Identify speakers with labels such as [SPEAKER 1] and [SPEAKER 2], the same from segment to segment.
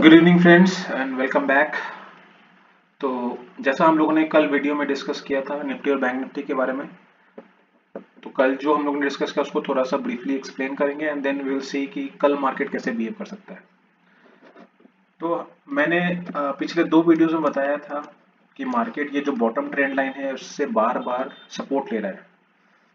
[SPEAKER 1] Good evening friends and welcome back. तो जैसा हम लोगों ने कल वीडियो में डिस्कस किया था निफ्टी और बैंक निफ्टी के बारे में, तो कल जो हम लोगों ने डिस्कस किया उसको थोड़ा सा ब्रीफली एक्सप्लेन करेंगे and then we will see कि कल मार्केट कैसे बिहेव कर सकता है। तो मैंने पिछले दो वीडियोज में बताया था कि मार्केट ये जो बॉटम ट्रेंड लाइन है उससे बार बार सपोर्ट ले रहा है।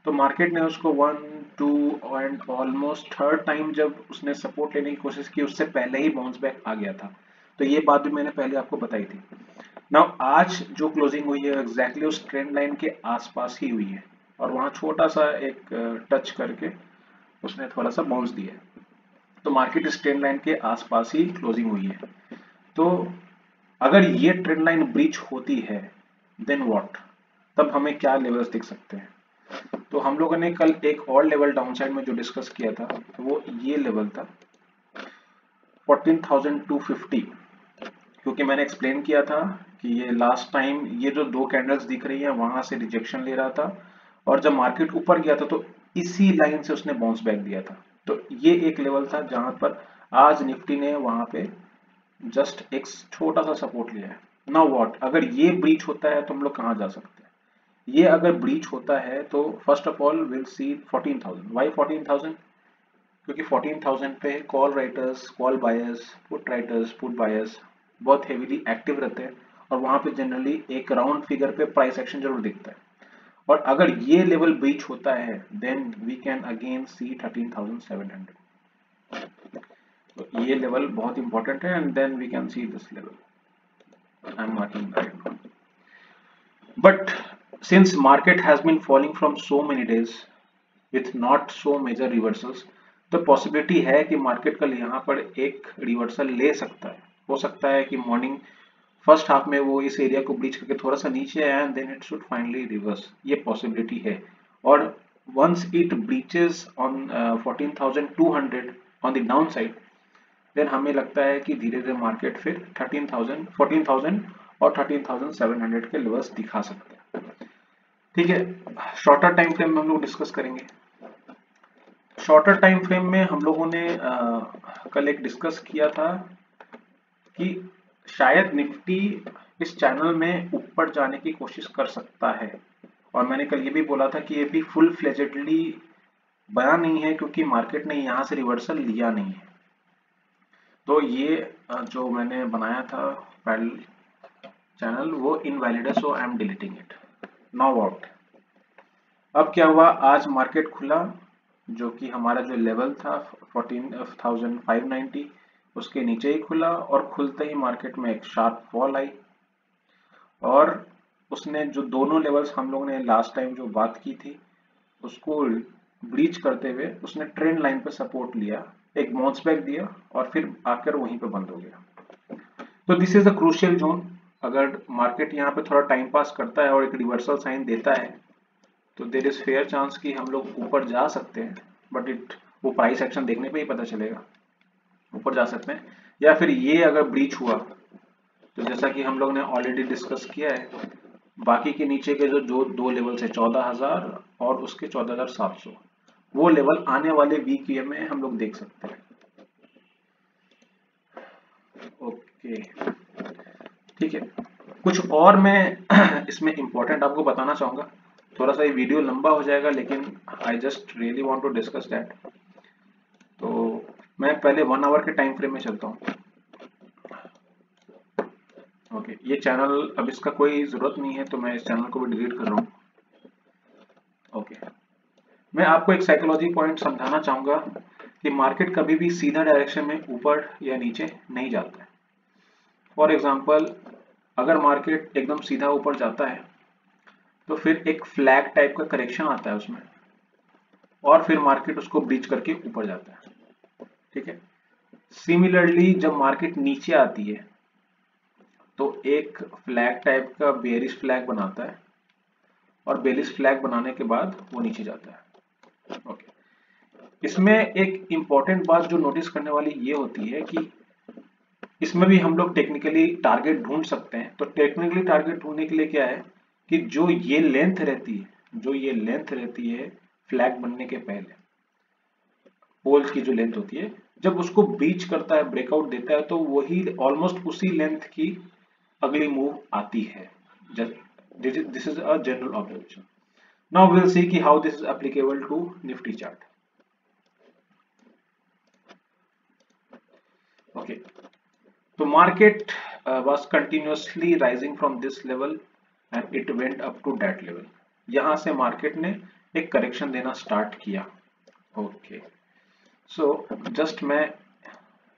[SPEAKER 1] तो मार्केट ने उसको 1, 2 एंड ऑलमोस्ट थर्ड टाइम जब उसने सपोर्ट लेने की कोशिश की उससे पहले ही बाउंस बैक आ गया था। तो ये बात भी मैंने पहले आपको बताई थी। नाउ आज जो क्लोजिंग हुई है एग्जैक्टली उस ट्रेंड लाइन के आसपास ही हुई है और वहां छोटा सा एक टच करके उसने थोड़ा सा बाउंस दिया है। तो मार्केट इस ट्रेंड लाइन के आसपास ही क्लोजिंग हुई है। तो अगर ये ट्रेंड लाइन ब्रीच होती है देन व्हाट, तब हमें क्या लेवल्स दिख सकते हैं। तो हम लोगों ने कल एक और लेवल डाउनसाइड में जो डिस्कस किया था तो वो ये लेवल था 14,250, क्योंकि मैंने एक्सप्लेन किया था कि ये लास्ट टाइम ये जो दो कैंडल्स दिख रही है वहां से रिजेक्शन ले रहा था और जब मार्केट ऊपर गया था तो इसी लाइन से उसने बाउंस बैक दिया था। तो ये एक लेवल था जहां पर आज निफ्टी ने वहां पे जस्ट एक छोटा सा सपोर्ट लिया है। नाउ व्हाट, अगर ये ब्रीच होता है तो हम लोग कहां जा सकते हैं। ये अगर ब्रीच होता है तो first of all will see 14,000। Why 14,000? क्योंकि 14,000 पे call writers, call buyers, put writers, put buyers बहुत हेवीली एक्टिव रहते हैं और वहां पे जनरली एक राउंड फिगर पे प्राइस एक्शन जरूर दिखता है। और अगर ये लेवल ब्रीच होता है then we can again see 13,700। तो ये लेवल बहुत इंपॉर्टेंट है and then we can see this level. I am marking right now. But since market has been falling from so many days with not so major reversals, तो possibility है कि market कल यहाँ पर एक reversal ले सकता है। हो सकता है कि मॉर्निंग फर्स्ट हाफ में वो इस एरिया को ब्रीच करके थोड़ा सा नीचे आया and then it should finally reverse, ये पॉसिबिलिटी है। और once it breaches on 14,200 on the downside then हमें लगता है कि धीरे धीरे मार्केट फिर 13,000, 14,000 और 13,700 के लेवल्स दिखा सकते हैं। ठीक है, शॉर्टर टाइम फ्रेम में हम लोग डिस्कस करेंगे। शॉर्टर टाइम फ्रेम में हम लोगों ने कल एक डिस्कस किया था कि शायद निफ्टी इस चैनल में ऊपर जाने की कोशिश कर सकता है और मैंने कल ये भी बोला था कि ये भी फुल फ्लेजेडली बना नहीं है क्योंकि मार्केट ने यहाँ से रिवर्सल लिया नहीं है। तो ये जो मैंने बनाया था पैरेलल चैनल वो इनवैलिड है, so I am deleting it. Now what, अब क्या हुआ, आज मार्केट खुला जो कि हमारा जो लेवल था 14,590 उसके नीचे ही खुला और खुलते ही मार्केट में एक शार्प फॉल आई और उसने जो दोनों लेवल्स हम लोगों ने लास्ट टाइम जो बात की थी उसको ब्रीच करते हुए उसने ट्रेंड लाइन पे सपोर्ट लिया, एक बाउंस बैक दिया और फिर आकर वहीं पे बंद हो गया। तो this is the crucial zone. अगर मार्केट यहाँ पे थोड़ा टाइम पास करता है और एक रिवर्सल साइन देता है तो देर इज फेयर चांस कि हम लोग ऊपर जा सकते हैं, बट वो प्राइस एक्शन देखने पे ही पता चलेगा, ऊपर जा सकते हैं। या फिर ये अगर ब्रीच हुआ तो जैसा कि हम लोग ने ऑलरेडी डिस्कस किया है, बाकी के नीचे के जो दो लेवल्स है 14,000 और उसके 14,700 वो लेवल आने वाले वीक में हम लोग देख सकते हैं। ओके ठीक है, कुछ और मैं इसमें इंपॉर्टेंट आपको बताना चाहूंगा। थोड़ा सा ये वीडियो लंबा हो जाएगा लेकिन I just really want to discuss that. तो मैं पहले 1 आवर के टाइम फ्रेम में चलता हूँ। ओके, ये चैनल अब इसका कोई जरूरत नहीं है तो मैं इस चैनल को भी डिलीट कर रहा हूँ। ओके, मैं आपको एक साइकोलॉजी पॉइंट समझाना चाहूंगा कि मार्केट कभी भी सीधा डायरेक्शन में ऊपर या नीचे नहीं जाता है। फॉर एग्जाम्पल, अगर मार्केट एकदम सीधा ऊपर जाता है तो फिर एक फ्लैग टाइप का करेक्शन आता है उसमें और फिर मार्केट उसको ब्रीच करके ऊपर जाता है। ठीक है, सिमिलरली जब मार्केट नीचे आती है तो एक फ्लैग टाइप का बेयरिश फ्लैग बनाता है और बेयरिश फ्लैग बनाने के बाद वो नीचे जाता है। ओके, इसमें एक इंपॉर्टेंट बात जो नोटिस करने वाली ये होती है कि इसमें भी हम लोग टेक्निकली टारगेट ढूंढ सकते हैं। तो टेक्निकली टारगेट ढूंढने के लिए क्या है कि जो ये लेंथ रहती है फ्लैग बनने के पहले, पोल्स की जो लेंथ होती है जब उसको ब्रीच करता है, ब्रेकआउट देता है, तो वही ऑलमोस्ट उसी लेंथ की अगली मूव आती है। This is a general observation. Now will see कि how this is applicable to Nifty chart. Okay, तो market was continuously rising from this level and it went up to that level। यहां से market ने एक correction देना start किया। Okay, so just मैं,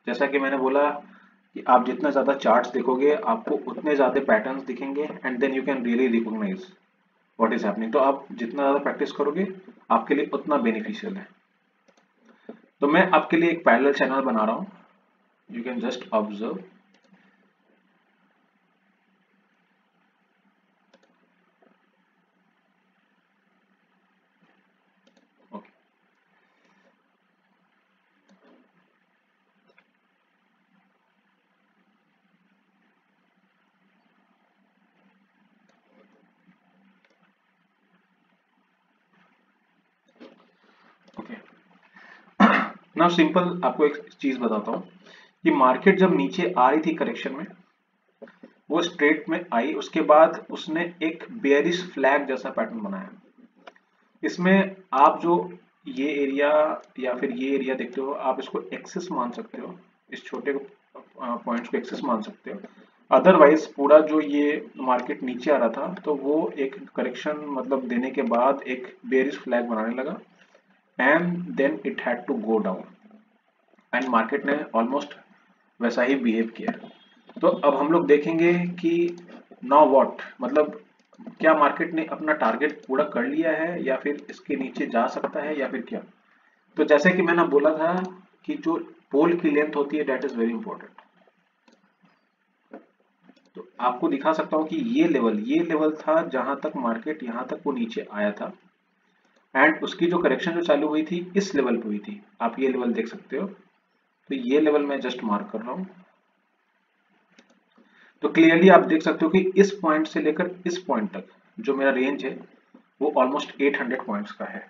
[SPEAKER 1] जैसा कि मैंने बोला कि आप जितना ज्यादा चार्ट्स देखोगे आपको उतने ज्यादा पैटर्न्स दिखेंगे and then you can really recognise what is happening. तो आप जितना ज्यादा प्रैक्टिस करोगे आपके लिए उतना बेनिफिशियल है। तो मैं आपके लिए एक पैरेलल चैनल बना रहा हूं, यू कैन जस्ट ऑब्जर्व। ना सिंपल आपको एक चीज बताता हूँ कि मार्केट जब नीचे आ रही थी करेक्शन में, वो स्ट्रेट में आई, उसके बाद उसने एक बेयरिश फ्लैग जैसा पैटर्न बनाया। इसमें आप जो ये एरिया या फिर ये एरिया देखते हो, आप इसको एक्सेस मान सकते हो, इस छोटे पॉइंट्स को एक्सेस मान सकते हो। अदरवाइज पूरा जो ये मार्केट नीचे आ रहा था तो वो एक करेक्शन मतलब देने के बाद एक बेयरिश फ्लैग बनाने लगा and then it had to go down and market ने ऑलमोस्ट वैसा ही बिहेव किया। तो अब हम लोग देखेंगे कि नाउ व्हाट, मतलब क्या मार्केट ने अपना टारगेट पूरा कर लिया है या फिर इसके नीचे जा सकता है या फिर क्या। तो जैसे कि मैंने बोला था कि जो पोल की लेंथ होती है दैट इज वेरी इंपॉर्टेंट। तो आपको दिखा सकता हूं कि ये लेवल था जहां तक मार्केट यहां तक वो नीचे आया था एंड उसकी जो करेक्शन जो चालू हुई थी इस लेवल पे हुई थी। आप ये लेवल देख सकते हो, तो ये लेवल मैं जस्ट मार्क कर रहा हूं। तो क्लियरली आप देख सकते हो कि इस पॉइंट से लेकर इस पॉइंट तक जो मेरा रेंज है वो ऑलमोस्ट 800 पॉइंट्स का है।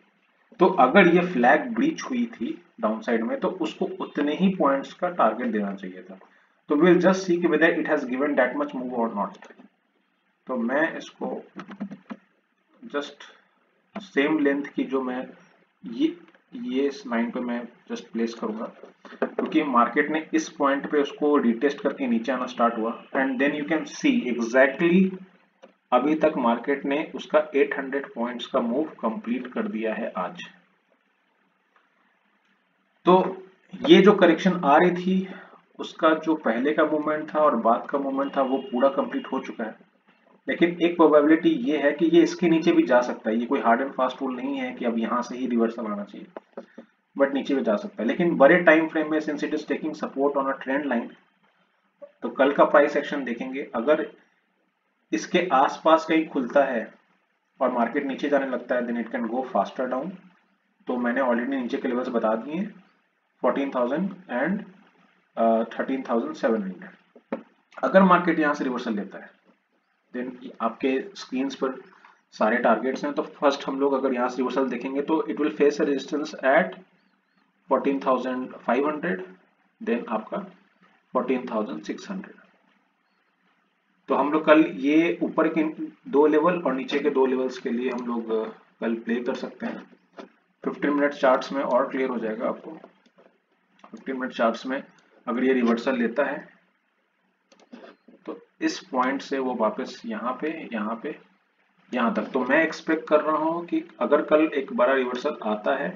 [SPEAKER 1] तो अगर ये फ्लैग ब्रीच हुई थी डाउन साइड में तो उसको उतने ही पॉइंट्स का टारगेट देना चाहिए था। तो विल जस्ट सी कि whether it has given that much move और नॉट। तो मैं इसको जस्ट सेम लेंथ की जो मैं ये इस लाइन पे मैं जस्ट प्लेस करूंगा, क्योंकि मार्केट ने इस पॉइंट पे उसको रिटेस्ट करके नीचे आना स्टार्ट हुआ and then you can see exactly अभी तक मार्केट ने उसका 800 पॉइंट्स का मूव कंप्लीट कर दिया है आज। तो ये जो करेक्शन आ रही थी उसका जो पहले का मूवमेंट था और बाद का मूवमेंट था वो पूरा कंप्लीट हो चुका है, लेकिन एक प्रोबेबिलिटी ये है कि ये इसके नीचे भी जा सकता है। ये कोई हार्ड एंड फास्ट रूल नहीं है कि अब यहां से ही रिवर्सल आना चाहिए, बट नीचे भी जा सकता है। लेकिन बड़े टाइम फ्रेम में since it is taking support on a trend line, तो कल का प्राइस एक्शन देखेंगे। अगर इसके आसपास कहीं खुलता है और मार्केट नीचे जाने लगता है then it can go faster down. तो मैंने ऑलरेडी नीचे के लेवल्स बता दिए हैं 14,000 एंड 13,700। अगर मार्केट यहां से रिवर्सल लेता है देन आपके स्क्रीन पर सारे टारगेट्स हैं। तो फर्स्ट हम लोग अगर यहाँ से रिवर्सल देखेंगे तो it will face a resistance at 14,500, then आपका 14,600। तो हम लोग कल ये ऊपर के दो लेवल और नीचे के दो लेवल्स के लिए हम लोग कल प्ले कर सकते हैं। 15 मिनट चार्ट्स में और क्लियर हो जाएगा आपको। 15 मिनट चार्ट्स में अगर ये रिवर्सल लेता है तो इस पॉइंट से वो वापस यहाँ पे यहाँ तक, तो मैं एक्सपेक्ट कर रहा हूँ कि अगर कल एक बड़ा रिवर्सल आता है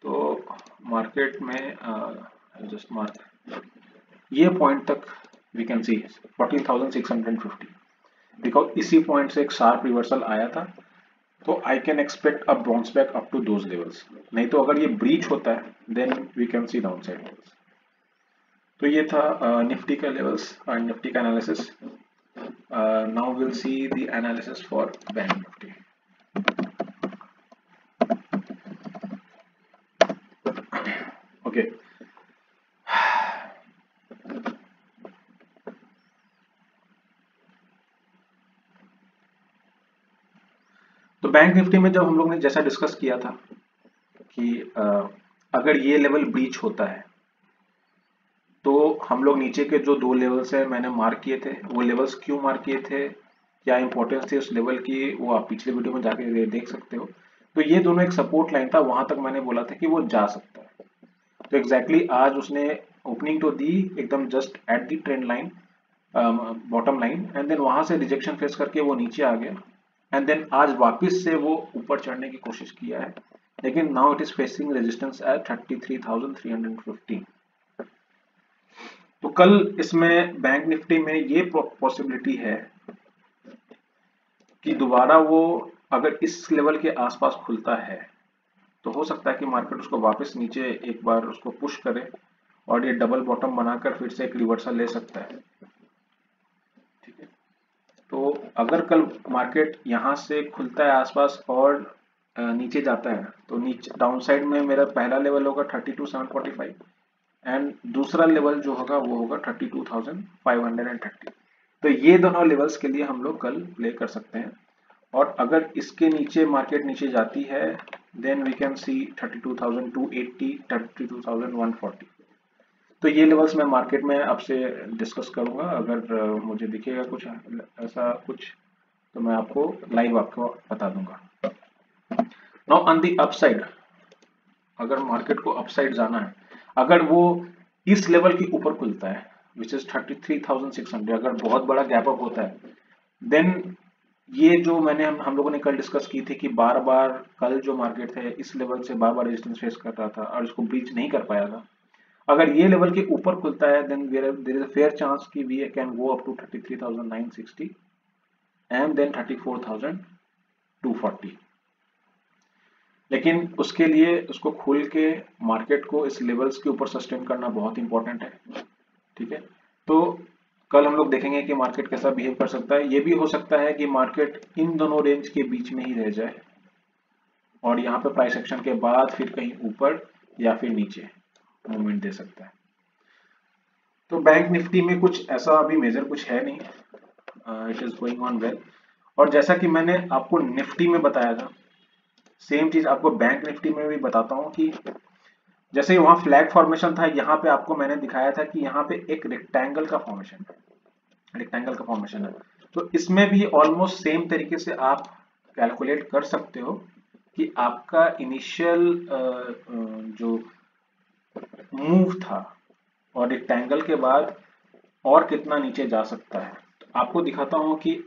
[SPEAKER 1] तो मार्केट में जस्ट मार्क ये पॉइंट तक वी कैन सी 14,650, बिकॉज इसी पॉइंट से एक शार्प रिवर्सल आया था। तो I can expect a bounce back up to those levels. नहीं तो अगर ये ब्रीच होता है then we can see down side levels. तो ये था निफ्टी का लेवल्स और निफ्टी का analysis. Now will see the analysis for bank Nifty. Okay, तो बैंक निफ्टी में जब हम लोग ने जैसा डिस्कस किया था कि अगर ये लेवल ब्रीच होता है तो हम लोग नीचे के जो दो लेवल्स है मैंने मार्क किए थे, वो लेवल्स क्यों मार्क किए थे, क्या इंपॉर्टेंस थी उस लेवल की, वो आप पिछले वीडियो में जाके देख सकते हो। तो ये दोनों एक सपोर्ट लाइन था, वहां तक मैंने बोला था कि वो जा सकता है। तो एग्जैक्टली आज उसने ओपनिंग तो दी एकदम just at the trend line, bottom line, and then वहां से रिजेक्शन फेस करके वो नीचे आ गया, एंड देन आज वापस से वो ऊपर चढ़ने की कोशिश किया है, लेकिन now it is facing resistance at 33,315। तो कल इसमें बैंक निफ्टी में ये पॉसिबिलिटी है कि दोबारा वो अगर इस लेवल के आसपास खुलता है तो हो सकता है कि मार्केट उसको वापस नीचे एक बार उसको पुश करे और ये डबल बॉटम बनाकर फिर से एक रिवर्सल ले सकता है। ठीक है, तो अगर कल मार्केट यहाँ से खुलता है आसपास और नीचे जाता है तो नीचे डाउन साइड में मेरा पहला लेवल होगा 32,745 एंड दूसरा लेवल जो होगा वो होगा 32,530। तो ये दोनों लेवल्स के लिए हम लोग कल प्ले कर सकते हैं, और अगर इसके नीचे मार्केट नीचे जाती है देन वी कैन सी 32,280, 32,140। तो ये लेवल्स मैं मार्केट में आपसे डिस्कस करूंगा, अगर मुझे दिखेगा कुछ ऐसा कुछ तो मैं आपको लाइव आपको बता दूंगा। नाउ ऑन द अपसाइड, अगर मार्केट को अपसाइड जाना है, अगर वो इस लेवल के ऊपर खुलता है विच इज 33,600, अगर बहुत बड़ा गैप अप होता है देन ये जो मैंने हम लोगों ने कल डिस्कस की थी कि बार बार कल जो मार्केट है इस लेवल से बार बार रेजिस्टेंस फेस कर रहा था और इसको ब्रीच नहीं कर पाया था, अगर ये लेवल के ऊपर खुलता है then there is a fair chance कि we can go up to 33,960 and then 34,240। लेकिन उसके लिए उसको खोल के मार्केट को इस लेवल्स के ऊपर सस्टेन करना बहुत इंपॉर्टेंट है। ठीक है, तो कल हम लोग देखेंगे कि मार्केट कैसा बिहेव कर सकता है। ये भी हो सकता है कि मार्केट इन दोनों रेंज के बीच में ही रह जाए और यहाँ पे प्राइस एक्शन के बाद फिर कहीं ऊपर या फिर नीचे मूवमेंट दे सकता है। तो बैंक निफ्टी में कुछ ऐसा अभी मेजर कुछ है नहीं, it is going on well. और जैसा कि मैंने आपको निफ्टी में बताया था सेम चीज आपको बैंक निफ्टी में भी बताता हूँ कि जैसे वहां फ्लैग फॉर्मेशन था, यहाँ पे आपको मैंने दिखाया था कि यहाँ पे एक रेक्टेंगल का फॉर्मेशन है, तो इसमें भी ऑलमोस्ट सेम तरीके से आप कैलकुलेट कर सकते हो कि आपका इनिशियल जो मूव था और रेक्टेंगल के बाद और कितना नीचे जा सकता है। तो आपको दिखाता हूं कि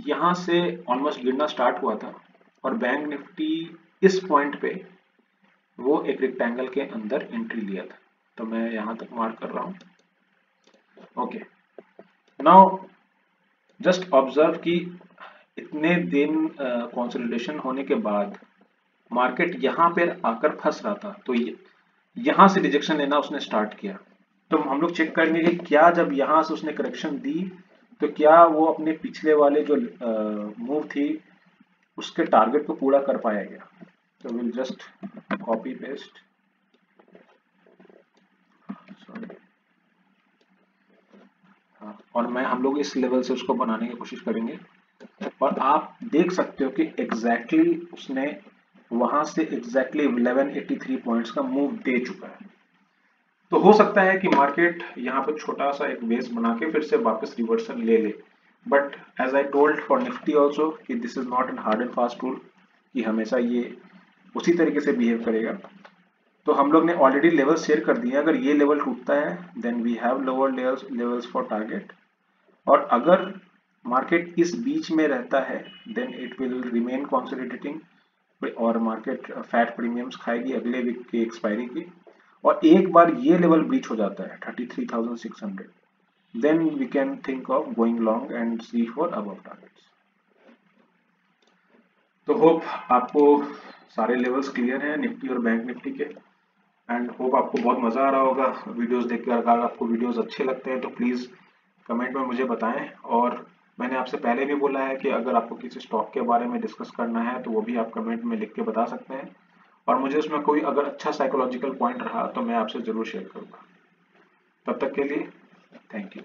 [SPEAKER 1] यहां से ऑलमोस्ट गिरना स्टार्ट हुआ था और बैंक निफ्टी इस पॉइंट पे वो एक रेक्टेंगल के अंदर एंट्री लिया था, तो मैं यहां तक मार्क कर रहा हूं। ओके, नाउ जस्ट ऑब्जर्व कि इतने दिन कंसोलिडेशन होने के बाद मार्केट यहां पे आकर फंस रहा था, तो यहां से रिजेक्शन लेना उसने स्टार्ट किया। तो हम लोग चेक करेंगे कि क्या जब यहां से उसने करेक्शन दी तो क्या वो अपने पिछले वाले जो मूव थी उसके टारगेट को पूरा कर पाया गया। तो विल जस्ट कॉपी पेस्ट, और हम लोग इस लेवल से उसको बनाने की कोशिश करेंगे और आप देख सकते हो कि एग्जैक्टली उसने वहां से एग्जैक्टली 1183 पॉइंट्स का मूव दे चुका है। तो हो सकता है कि मार्केट यहाँ पे छोटा सा एक बेस बना के फिर से वापस रिवर्सल ले ले, but as I told for Nifty also कि this is not an hard and fast rule कि हमेशा ये उसी तरीके से बिहेव करेगा। तो हम लोग ने ऑलरेडी लेवल शेयर कर दिए, अगर ये लेवल टूटता है then we have lower levels for target, और अगर मार्केट इस बीच में रहता है then it will remain consolidating और मार्केट फैट प्रीमियम्स खाएगी अगले वीक की एक्सपायरी की। और एक बार ये लेवल ब्रीच हो जाता है 33,600 then we can think of going long and see for above targets. तो होप आपको सारे लेवल्स क्लियर हैं निफ्टी और बैंक निफ्टी के, एंड होप आपको बहुत मजा आ रहा होगा वीडियोस देखकर। अगर आपको वीडियोस अच्छे लगते हैं तो प्लीज कमेंट में मुझे बताएं, और मैंने आपसे पहले भी बोला है कि अगर आपको किसी स्टॉक के बारे में डिस्कस करना है तो वो भी आप कमेंट में लिख के बता सकते हैं, और मुझे उसमें कोई अगर अच्छा साइकोलॉजिकल पॉइंट रहा तो मैं आपसे जरूर शेयर करूंगा। तब तक के लिए थैंक यू।